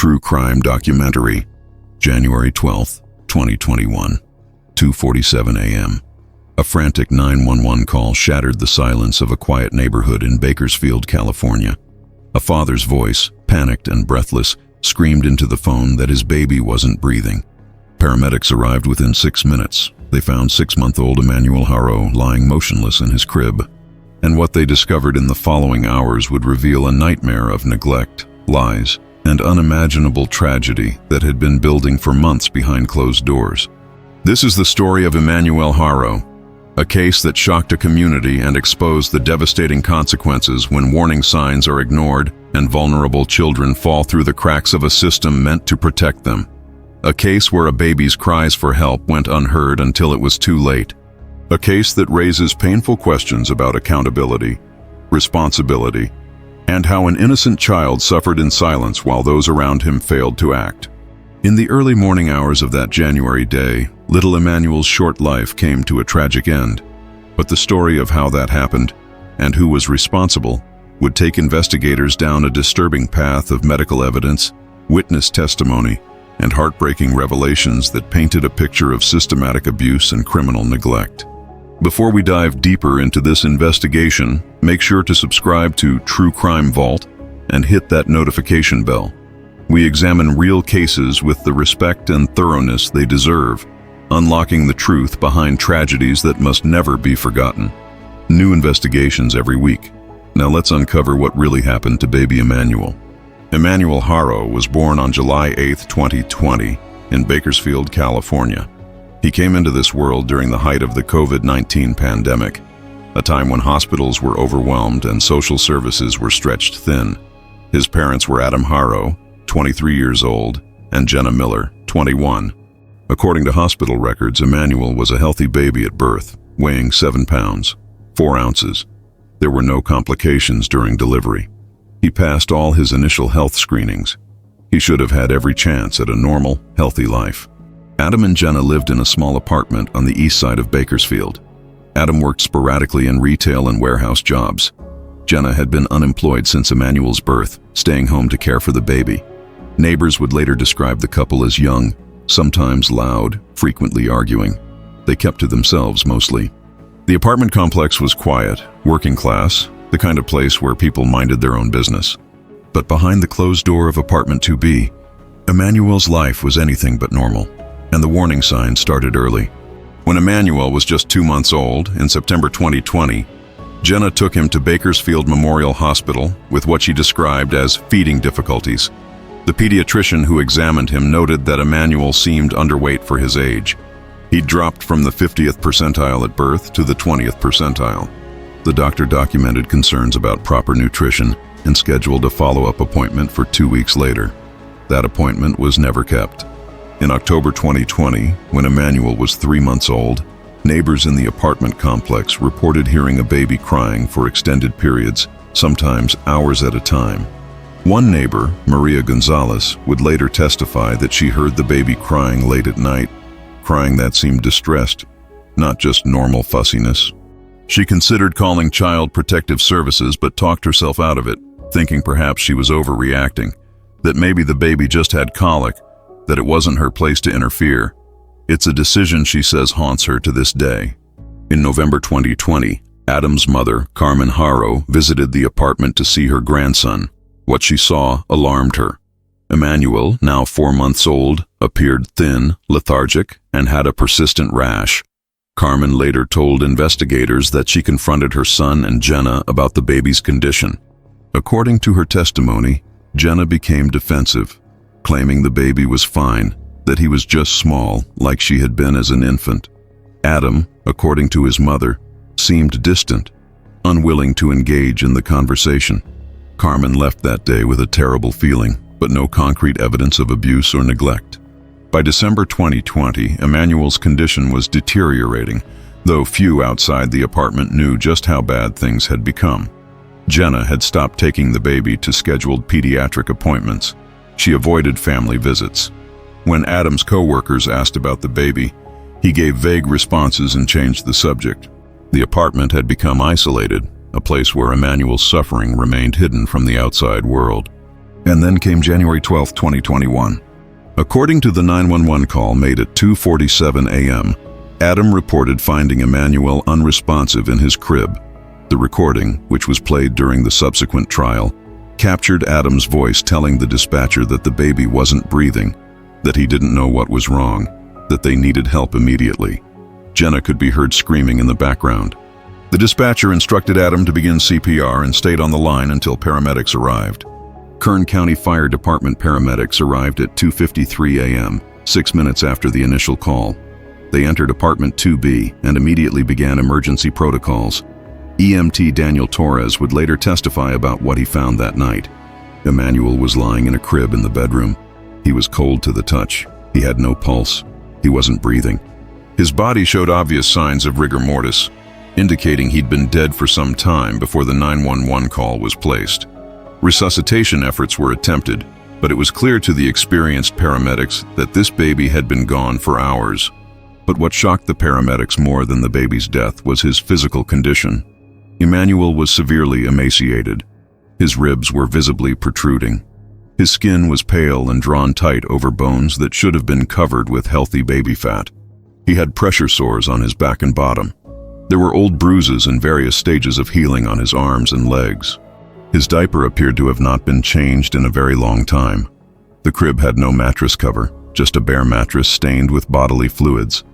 True crime documentary, January 12, 2021, 2:47 a.m. A frantic 911 call shattered the silence of a quiet neighborhood in Bakersfield, California. A father's voice, panicked and breathless, screamed into the phone that his baby wasn't breathing. Paramedics arrived within 6 minutes. They found 6-month-old Emanuel Haro lying motionless in his crib. And what they discovered in the following hours would reveal a nightmare of neglect, lies, and unimaginable tragedy that had been building for months behind closed doors. This is the story of Emanuel Haro, a case that shocked a community and exposed the devastating consequences when warning signs are ignored and vulnerable children fall through the cracks of a system meant to protect them. A case where a baby's cries for help went unheard until it was too late. A case that raises painful questions about accountability, responsibility, and how an innocent child suffered in silence while those around him failed to act. In the early morning hours of that January day, little Emmanuel's short life came to a tragic end. But the story of how that happened, and who was responsible, would take investigators down a disturbing path of medical evidence, witness testimony, and heartbreaking revelations that painted a picture of systematic abuse and criminal neglect. Before we dive deeper into this investigation, make sure to subscribe to True Crime Vault and hit that notification bell. We examine real cases with the respect and thoroughness they deserve, unlocking the truth behind tragedies that must never be forgotten. New investigations every week. Now let's uncover what really happened to baby Emmanuel. Emanuel Haro was born on July 8, 2020, in Bakersfield, California. He came into this world during the height of the COVID-19 pandemic, a time when hospitals were overwhelmed and social services were stretched thin. His parents were Adrien 23 years old, and Jenna Miller, 21. According to hospital records, Emmanuel was a healthy baby at birth, weighing 7 pounds, 4 ounces. There were no complications during delivery. He passed all his initial health screenings. He should have had every chance at a normal, healthy life. Adam and Jenna lived in a small apartment on the east side of Bakersfield. Adam worked sporadically in retail and warehouse jobs. Jenna had been unemployed since Emmanuel's birth, staying home to care for the baby. Neighbors would later describe the couple as young, sometimes loud, frequently arguing. They kept to themselves mostly. The apartment complex was quiet, working class, the kind of place where people minded their own business. But behind the closed door of apartment 2B, Emmanuel's life was anything but normal. And the warning signs started early. When Emmanuel was just 2 months old, in September 2020, Jenna took him to Bakersfield Memorial Hospital with what she described as feeding difficulties. The pediatrician who examined him noted that Emmanuel seemed underweight for his age. He'd dropped from the 50th percentile at birth to the 20th percentile. The doctor documented concerns about proper nutrition and scheduled a follow-up appointment for 2 weeks later. That appointment was never kept. In October 2020, when Emmanuel was 3 months old, neighbors in the apartment complex reported hearing a baby crying for extended periods, sometimes hours at a time. One neighbor, Maria Gonzalez, would later testify that she heard the baby crying late at night, crying that seemed distressed, not just normal fussiness. She considered calling Child Protective Services but talked herself out of it, thinking perhaps she was overreacting, that maybe the baby just had colic, that it wasn't her place to interfere. It's a decision she says haunts her to this day. In November 2020, Adam's mother, Carmen Haro, visited the apartment to see her grandson. What she saw alarmed her. Emmanuel, now 4 months old, appeared thin, lethargic, and had a persistent rash. Carmen later told investigators that she confronted her son and Jenna about the baby's condition. According to her testimony, Jenna became defensive, claiming the baby was fine, that he was just small, like she had been as an infant. Adam, according to his mother, seemed distant, unwilling to engage in the conversation. Carmen left that day with a terrible feeling, but no concrete evidence of abuse or neglect. By December 2020, Emmanuel's condition was deteriorating, though few outside the apartment knew just how bad things had become. Jenna had stopped taking the baby to scheduled pediatric appointments. She avoided family visits. When Adam's co-workers asked about the baby, he gave vague responses and changed the subject. The apartment had become isolated, a place where Emmanuel's suffering remained hidden from the outside world. And then came January 12, 2021. According to the 911 call made at 2:47 a.m., Adam reported finding Emmanuel unresponsive in his crib. The recording, which was played during the subsequent trial, captured Adam's voice telling the dispatcher that the baby wasn't breathing, that he didn't know what was wrong, that they needed help immediately. Jenna could be heard screaming in the background. The dispatcher instructed Adam to begin CPR and stayed on the line until paramedics arrived. Kern County Fire Department paramedics arrived at 2:53 a.m., 6 minutes after the initial call. They entered apartment 2B and immediately began emergency protocols. EMT Daniel Torres would later testify about what he found that night. Emmanuel was lying in a crib in the bedroom. He was cold to the touch. He had no pulse. He wasn't breathing. His body showed obvious signs of rigor mortis, indicating he'd been dead for some time before the 911 call was placed. Resuscitation efforts were attempted, but it was clear to the experienced paramedics that this baby had been gone for hours. But what shocked the paramedics more than the baby's death was his physical condition. Emmanuel was severely emaciated. His ribs were visibly protruding. His skin was pale and drawn tight over bones that should have been covered with healthy baby fat. He had pressure sores on his back and bottom. There were old bruises in various stages of healing on his arms and legs. His diaper appeared to have not been changed in a very long time. The crib had no mattress cover, just a bare mattress stained with bodily fluids.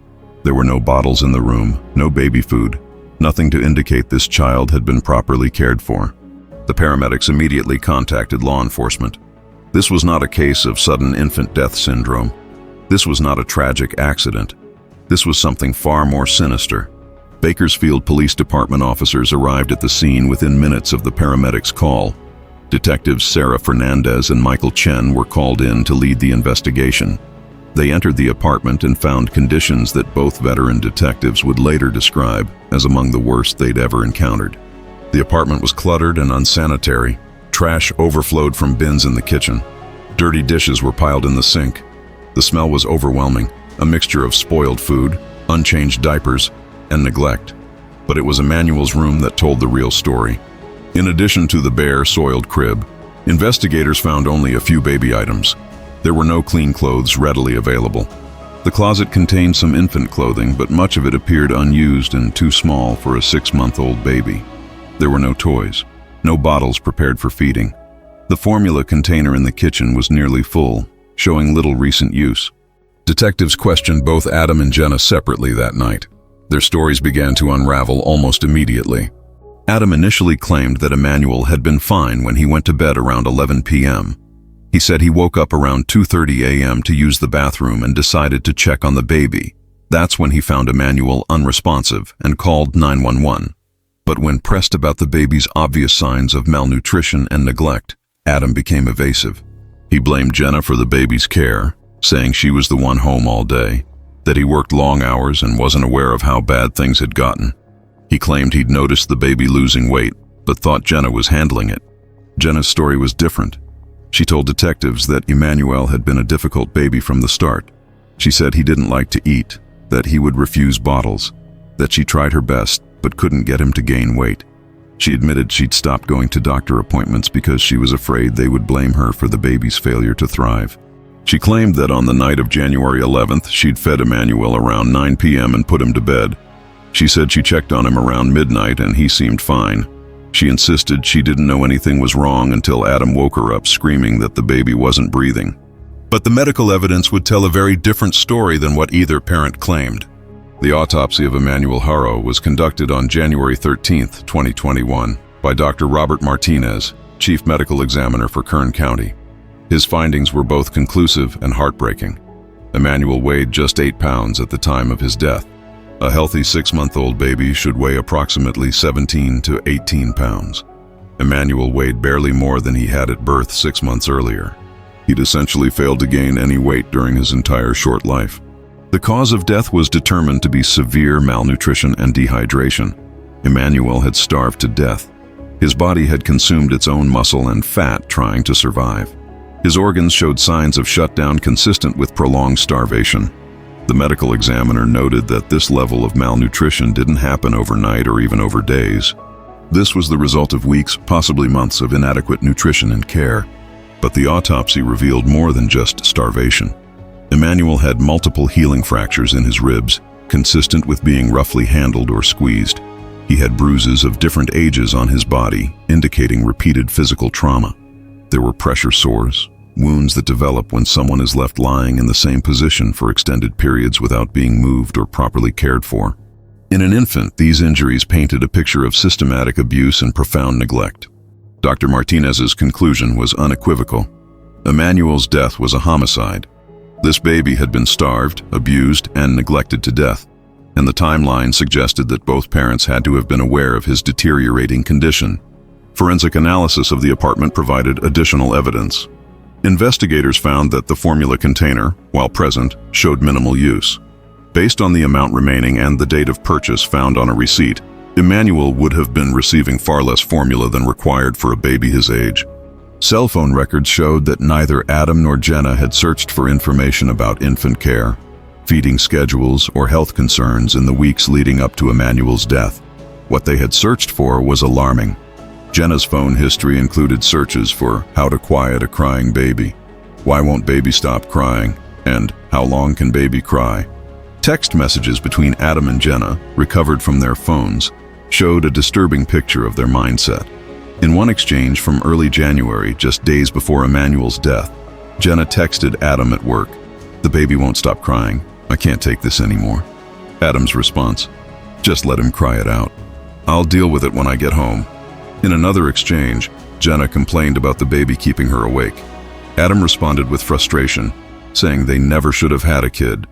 There were no bottles in the room, no baby food, nothing to indicate this child had been properly cared for. The paramedics immediately contacted law enforcement. This was not a case of sudden infant death syndrome. This was not a tragic accident. This was something far more sinister. Bakersfield Police Department officers arrived at the scene within minutes of the paramedics' call. Detectives Sarah Fernandez and Michael Chen were called in to lead the investigation. They entered the apartment and found conditions that both veteran detectives would later describe as among the worst they'd ever encountered. The apartment was cluttered and unsanitary. Trash overflowed from bins in the kitchen. Dirty dishes were piled in the sink. The smell was overwhelming, a mixture of spoiled food, unchanged diapers, and neglect. But it was Emmanuel's room that told the real story. In addition to the bare, soiled crib, investigators found only a few baby items. There were no clean clothes readily available. The closet contained some infant clothing, but much of it appeared unused and too small for a 6-month-old baby. There were no toys, no bottles prepared for feeding. The formula container in the kitchen was nearly full, showing little recent use. Detectives questioned both Adam and Jenna separately that night. Their stories began to unravel almost immediately. Adam initially claimed that Emmanuel had been fine when he went to bed around 11 p.m. He said he woke up around 2:30 a.m. to use the bathroom and decided to check on the baby. That's when he found Emmanuel unresponsive and called 911. But when pressed about the baby's obvious signs of malnutrition and neglect, Adam became evasive. He blamed Jenna for the baby's care, saying she was the one home all day, that he worked long hours and wasn't aware of how bad things had gotten. He claimed he'd noticed the baby losing weight, but thought Jenna was handling it. Jenna's story was different. She told detectives that Emmanuel had been a difficult baby from the start. She said he didn't like to eat, that he would refuse bottles, that she tried her best but couldn't get him to gain weight. She admitted she'd stopped going to doctor appointments because she was afraid they would blame her for the baby's failure to thrive. She claimed that on the night of January 11th, she'd fed Emmanuel around 9 p.m. and put him to bed. She said she checked on him around midnight and he seemed fine. She insisted she didn't know anything was wrong until Adam woke her up screaming that the baby wasn't breathing. But the medical evidence would tell a very different story than what either parent claimed. The autopsy of Emanuel Haro was conducted on January 13th, 2021, by Dr. Robert Martinez, Chief Medical Examiner for Kern County. His findings were both conclusive and heartbreaking. Emmanuel weighed just 8 pounds at the time of his death. A healthy 6-month-old baby should weigh approximately 17 to 18 pounds. Emmanuel weighed barely more than he had at birth 6 months earlier. He'd essentially failed to gain any weight during his entire short life. The cause of death was determined to be severe malnutrition and dehydration. Emmanuel had starved to death. His body had consumed its own muscle and fat trying to survive. His organs showed signs of shutdown consistent with prolonged starvation. The medical examiner noted that this level of malnutrition didn't happen overnight or even over days. This was the result of weeks, possibly months, of inadequate nutrition and care. But the autopsy revealed more than just starvation. Emmanuel had multiple healing fractures in his ribs, consistent with being roughly handled or squeezed. He had bruises of different ages on his body, indicating repeated physical trauma. There were pressure sores, wounds that develop when someone is left lying in the same position for extended periods without being moved or properly cared for. In an infant, these injuries painted a picture of systematic abuse and profound neglect. Dr. Martinez's conclusion was unequivocal. Emmanuel's death was a homicide. This baby had been starved, abused, and neglected to death, and the timeline suggested that both parents had to have been aware of his deteriorating condition. Forensic analysis of the apartment provided additional evidence. Investigators found that the formula container, while present, showed minimal use. Based on the amount remaining and the date of purchase found on a receipt, Emmanuel would have been receiving far less formula than required for a baby his age. Cell phone records showed that neither Adam nor Jenna had searched for information about infant care, feeding schedules, or health concerns in the weeks leading up to Emmanuel's death. What they had searched for was alarming. Jenna's phone history included searches for how to quiet a crying baby, why won't baby stop crying, and how long can baby cry. Text messages between Adam and Jenna, recovered from their phones, showed a disturbing picture of their mindset. In one exchange from early January, just days before Emmanuel's death, Jenna texted Adam at work, "The baby won't stop crying. I can't take this anymore." Adam's response, "Just let him cry it out. I'll deal with it when I get home." In another exchange, Jenna complained about the baby keeping her awake. Adam responded with frustration, saying they never should have had a kid.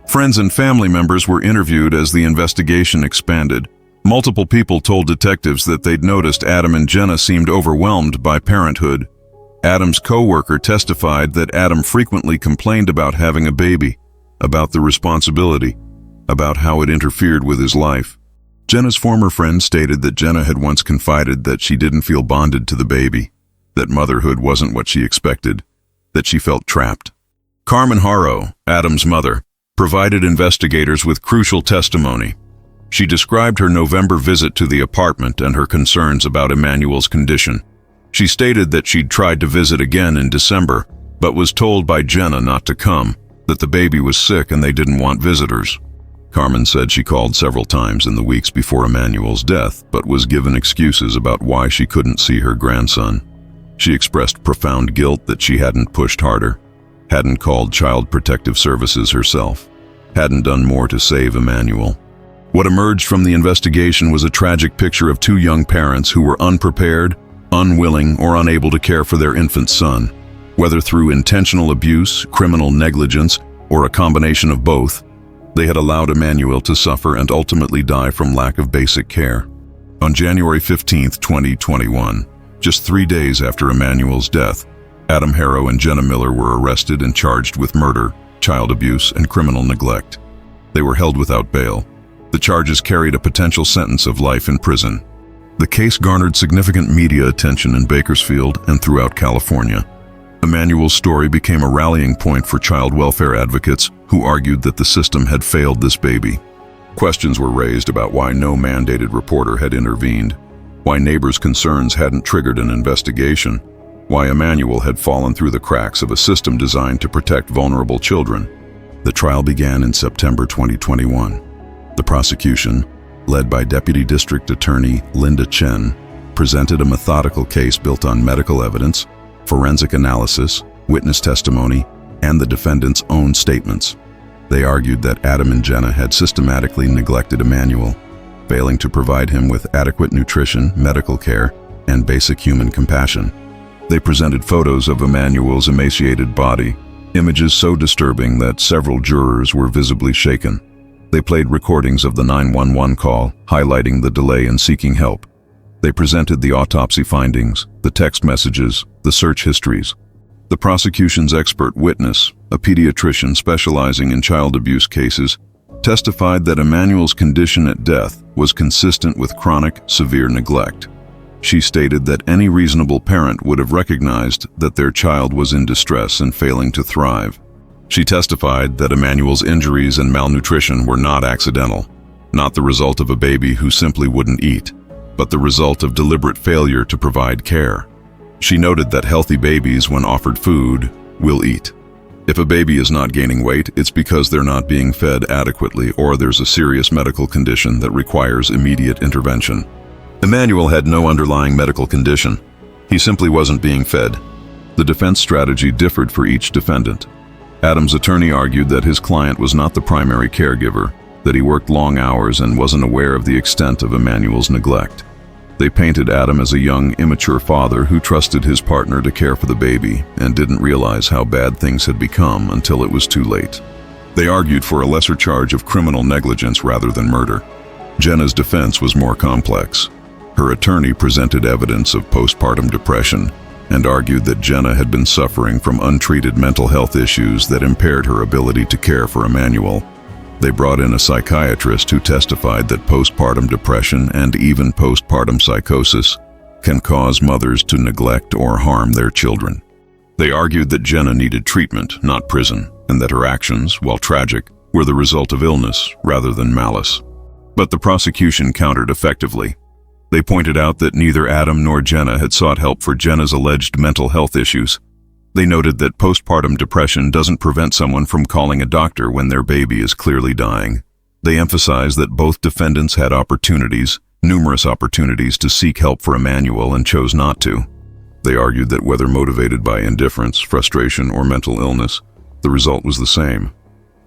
Friends and family members were interviewed as the investigation expanded. Multiple people told detectives that they'd noticed Adam and Jenna seemed overwhelmed by parenthood. Adam's co-worker testified that Adam frequently complained about having a baby, about the responsibility, about how it interfered with his life. Jenna's former friend stated that Jenna had once confided that she didn't feel bonded to the baby, that motherhood wasn't what she expected, that she felt trapped. Carmen Haro, Adam's mother, provided investigators with crucial testimony. She described her November visit to the apartment and her concerns about Emmanuel's condition. She stated that she'd tried to visit again in December, but was told by Jenna not to come, that the baby was sick and they didn't want visitors. Carmen said she called several times in the weeks before Emmanuel's death, but was given excuses about why she couldn't see her grandson. She expressed profound guilt that she hadn't pushed harder, hadn't called Child Protective Services herself, hadn't done more to save Emmanuel. What emerged from the investigation was a tragic picture of two young parents who were unprepared, unwilling, or unable to care for their infant son. Whether through intentional abuse, criminal negligence, or a combination of both, they had allowed Emmanuel to suffer and ultimately die from lack of basic care. On January 15, 2021, just 3 days after Emmanuel's death, Adam Haro and Jenna Miller were arrested and charged with murder, child abuse, and criminal neglect. They were held without bail. The charges carried a potential sentence of life in prison. The case garnered significant media attention in Bakersfield and throughout California. Emmanuel's story became a rallying point for child welfare advocates who argued that the system had failed this baby. Questions were raised about why no mandated reporter had intervened, why neighbors' concerns hadn't triggered an investigation, why Emmanuel had fallen through the cracks of a system designed to protect vulnerable children. The trial began in September 2021. The prosecution, led by Deputy District Attorney Linda Chen, presented a methodical case built on medical evidence, forensic analysis, witness testimony, and the defendant's own statements. They argued that Adam and Jenna had systematically neglected Emmanuel, failing to provide him with adequate nutrition, medical care, and basic human compassion. They presented photos of Emmanuel's emaciated body, images so disturbing that several jurors were visibly shaken. They played recordings of the 911 call, highlighting the delay in seeking help. They presented the autopsy findings, the text messages, the search histories. The prosecution's expert witness, a pediatrician specializing in child abuse cases, testified that Emmanuel's condition at death was consistent with chronic, severe neglect. She stated that any reasonable parent would have recognized that their child was in distress and failing to thrive. She testified that Emmanuel's injuries and malnutrition were not accidental, not the result of a baby who simply wouldn't eat, but the result of deliberate failure to provide care. She noted that healthy babies, when offered food, will eat. If a baby is not gaining weight, it's because they're not being fed adequately or there's a serious medical condition that requires immediate intervention. Emmanuel had no underlying medical condition. He simply wasn't being fed. The defense strategy differed for each defendant. Adam's attorney argued that his client was not the primary caregiver, that he worked long hours and wasn't aware of the extent of Emmanuel's neglect. They painted Adam as a young, immature father who trusted his partner to care for the baby and didn't realize how bad things had become until it was too late. They argued for a lesser charge of criminal negligence rather than murder. Jenna's defense was more complex. Her attorney presented evidence of postpartum depression and argued that Jenna had been suffering from untreated mental health issues that impaired her ability to care for Emmanuel. They brought in a psychiatrist who testified that postpartum depression and even postpartum psychosis can cause mothers to neglect or harm their children. They argued that Jenna needed treatment, not prison, and that her actions, while tragic, were the result of illness rather than malice. But the prosecution countered effectively. They pointed out that neither Adam nor Jenna had sought help for Jenna's alleged mental health issues. They noted that postpartum depression doesn't prevent someone from calling a doctor when their baby is clearly dying. They emphasized that both defendants had numerous opportunities to seek help for Emmanuel and chose not to. They argued that whether motivated by indifference, frustration, or mental illness, the result was the same.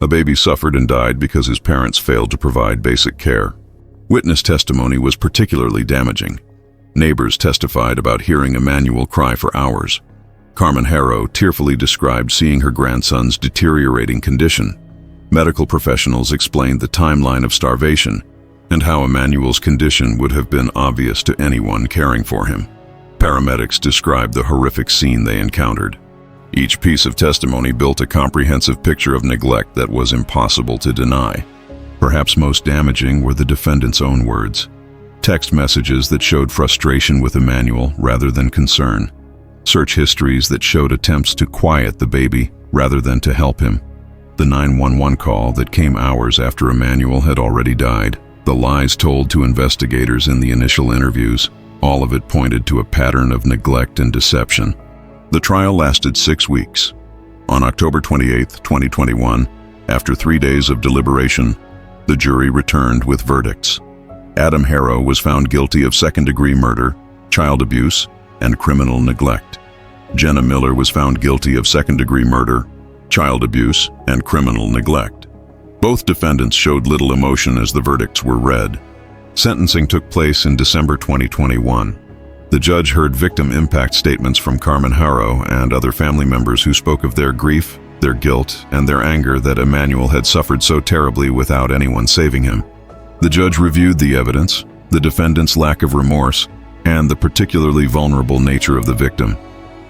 A baby suffered and died because his parents failed to provide basic care. Witness testimony was particularly damaging. Neighbors testified about hearing Emmanuel cry for hours. Carmen Haro tearfully described seeing her grandson's deteriorating condition. Medical professionals explained the timeline of starvation and how Emmanuel's condition would have been obvious to anyone caring for him. Paramedics described the horrific scene they encountered. Each piece of testimony built a comprehensive picture of neglect that was impossible to deny. Perhaps most damaging were the defendant's own words. Text messages that showed frustration with Emmanuel rather than concern. Search histories that showed attempts to quiet the baby rather than to help him. The 911 call that came hours after Emmanuel had already died. The lies told to investigators in the initial interviews. All of it pointed to a pattern of neglect and deception. The trial lasted 6 weeks. On October 28, 2021, after 3 days of deliberation, the jury returned with verdicts. Adam Haro was found guilty of second-degree murder, child abuse, and criminal neglect. Jenna Miller was found guilty of second-degree murder, child abuse, and criminal neglect. Both defendants showed little emotion as the verdicts were read. Sentencing took place in December 2021. The judge heard victim impact statements from Carmen Haro and other family members who spoke of their grief, their guilt, and their anger that Emmanuel had suffered so terribly without anyone saving him. The judge reviewed the evidence, the defendant's lack of remorse, and the particularly vulnerable nature of the victim.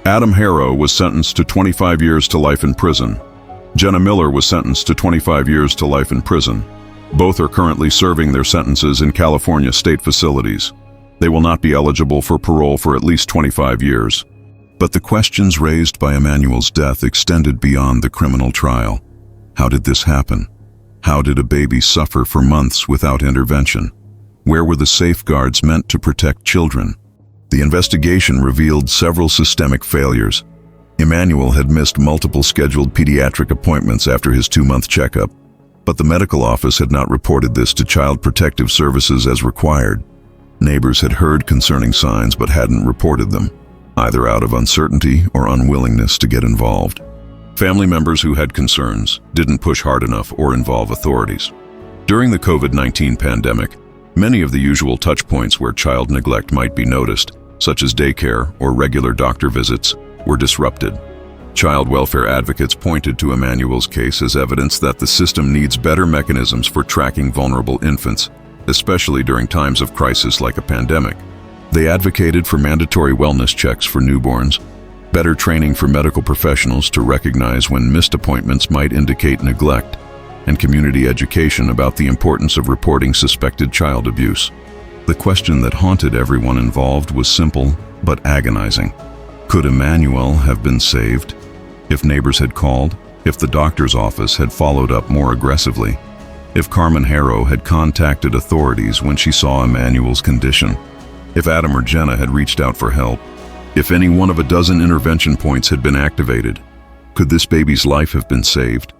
Adam Haro was sentenced to 25 years to life in prison. Jenna Miller was sentenced to 25 years to life in prison. Both are currently serving their sentences in California state facilities. They will not be eligible for parole for at least 25 years. But the questions raised by Emmanuel's death extended beyond the criminal trial. How did this happen? How did a baby suffer for months without intervention? Where were the safeguards meant to protect children? The investigation revealed several systemic failures. Emmanuel had missed multiple scheduled pediatric appointments after his 2-month checkup, but the medical office had not reported this to Child Protective Services as required. Neighbors had heard concerning signs but hadn't reported them, either out of uncertainty or unwillingness to get involved. Family members who had concerns didn't push hard enough or involve authorities. During the COVID-19 pandemic, many of the usual touchpoints where child neglect might be noticed, such as daycare or regular doctor visits, were disrupted. Child welfare advocates pointed to Emmanuel's case as evidence that the system needs better mechanisms for tracking vulnerable infants, especially during times of crisis like a pandemic. They advocated for mandatory wellness checks for newborns, better training for medical professionals to recognize when missed appointments might indicate neglect, and community education about the importance of reporting suspected child abuse. The question that haunted everyone involved was simple but agonizing. Could Emmanuel have been saved? If neighbors had called, if the doctor's office had followed up more aggressively, if Carmen Haro had contacted authorities when she saw Emmanuel's condition, if Adam or Jenna had reached out for help, If any one of a dozen intervention points had been activated, could this baby's life have been saved?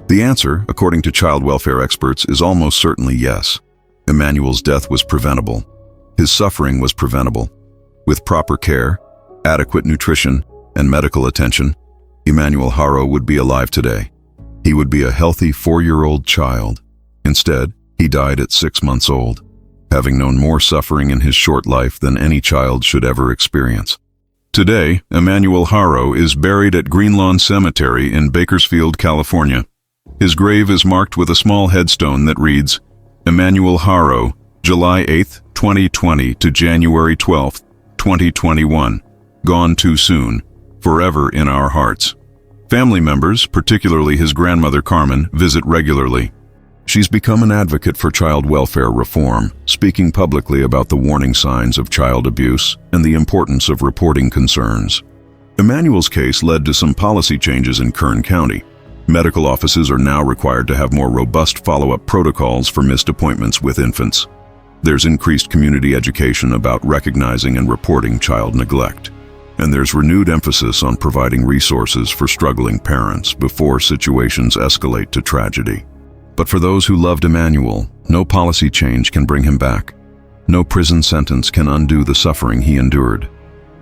The answer, according to child welfare experts, is almost certainly yes. Emmanuel's death was preventable. His suffering was preventable. With proper care, adequate nutrition, and medical attention, Emanuel Haro would be alive today. He would be a healthy 4-year-old child. Instead, he died at 6 months old, having known more suffering in his short life than any child should ever experience. Today, Emanuel Haro is buried at Greenlawn Cemetery in Bakersfield, California. His grave is marked with a small headstone that reads, Emanuel Haro, July 8, 2020 to January 12, 2021. Gone too soon, forever in our hearts. Family members, particularly his grandmother Carmen, visit regularly. She's become an advocate for child welfare reform, speaking publicly about the warning signs of child abuse and the importance of reporting concerns. Emmanuel's case led to some policy changes in Kern County. Medical offices are now required to have more robust follow-up protocols for missed appointments with infants. There's increased community education about recognizing and reporting child neglect. And there's renewed emphasis on providing resources for struggling parents before situations escalate to tragedy. But for those who loved Emmanuel, no policy change can bring him back. No prison sentence can undo the suffering he endured.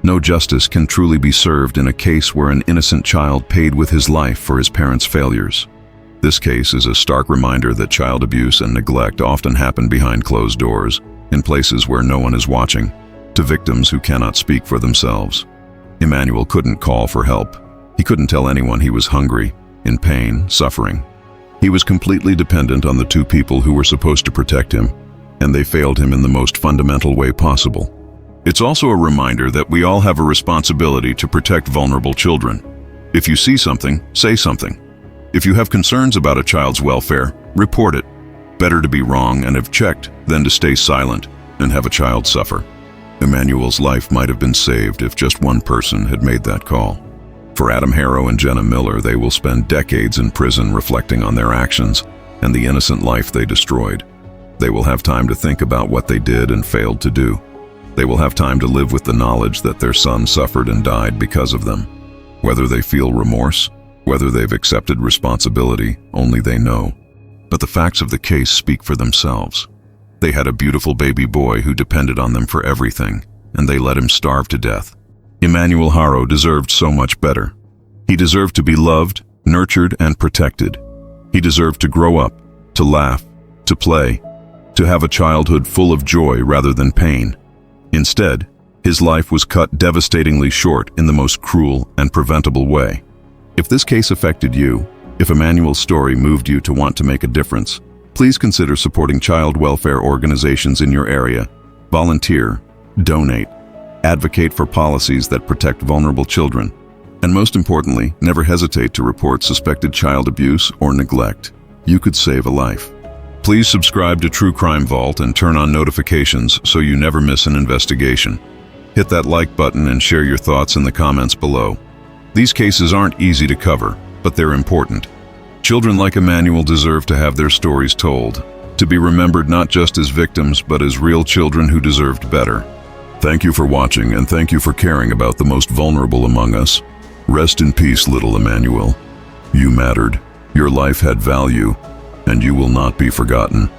No justice can truly be served in a case where an innocent child paid with his life for his parents' failures. This case is a stark reminder that child abuse and neglect often happen behind closed doors, in places where no one is watching, to victims who cannot speak for themselves. Emmanuel couldn't call for help. He couldn't tell anyone he was hungry, in pain, suffering. He was completely dependent on the two people who were supposed to protect him, and they failed him in the most fundamental way possible. It's also a reminder that we all have a responsibility to protect vulnerable children. If you see something, say something. If you have concerns about a child's welfare, report it. Better to be wrong and have checked than to stay silent and have a child suffer. Emmanuel's life might have been saved if just one person had made that call. For Adrien Haro and Jenna Miller, they will spend decades in prison reflecting on their actions and the innocent life they destroyed. They will have time to think about what they did and failed to do. They will have time to live with the knowledge that their son suffered and died because of them. Whether they feel remorse, whether they've accepted responsibility, only they know. But the facts of the case speak for themselves. They had a beautiful baby boy who depended on them for everything, and they let him starve to death. Emanuel Haro deserved so much better. He deserved to be loved, nurtured, and protected. He deserved to grow up, to laugh, to play, to have a childhood full of joy rather than pain. Instead, his life was cut devastatingly short in the most cruel and preventable way. If this case affected you, if Emmanuel's story moved you to want to make a difference, please consider supporting child welfare organizations in your area. Volunteer, donate, advocate for policies that protect vulnerable children, and most importantly, never hesitate to report suspected child abuse or neglect. You could save a life. Please subscribe to True Crime Vault and turn on notifications so you never miss an investigation. Hit that like button and share your thoughts in the comments below. These cases aren't easy to cover, but they're important. Children like Emmanuel deserve to have their stories told, to be remembered not just as victims, but as real children who deserved better. Thank you for watching, and thank you for caring about the most vulnerable among us. Rest in peace, little Emmanuel. You mattered, your life had value, and you will not be forgotten.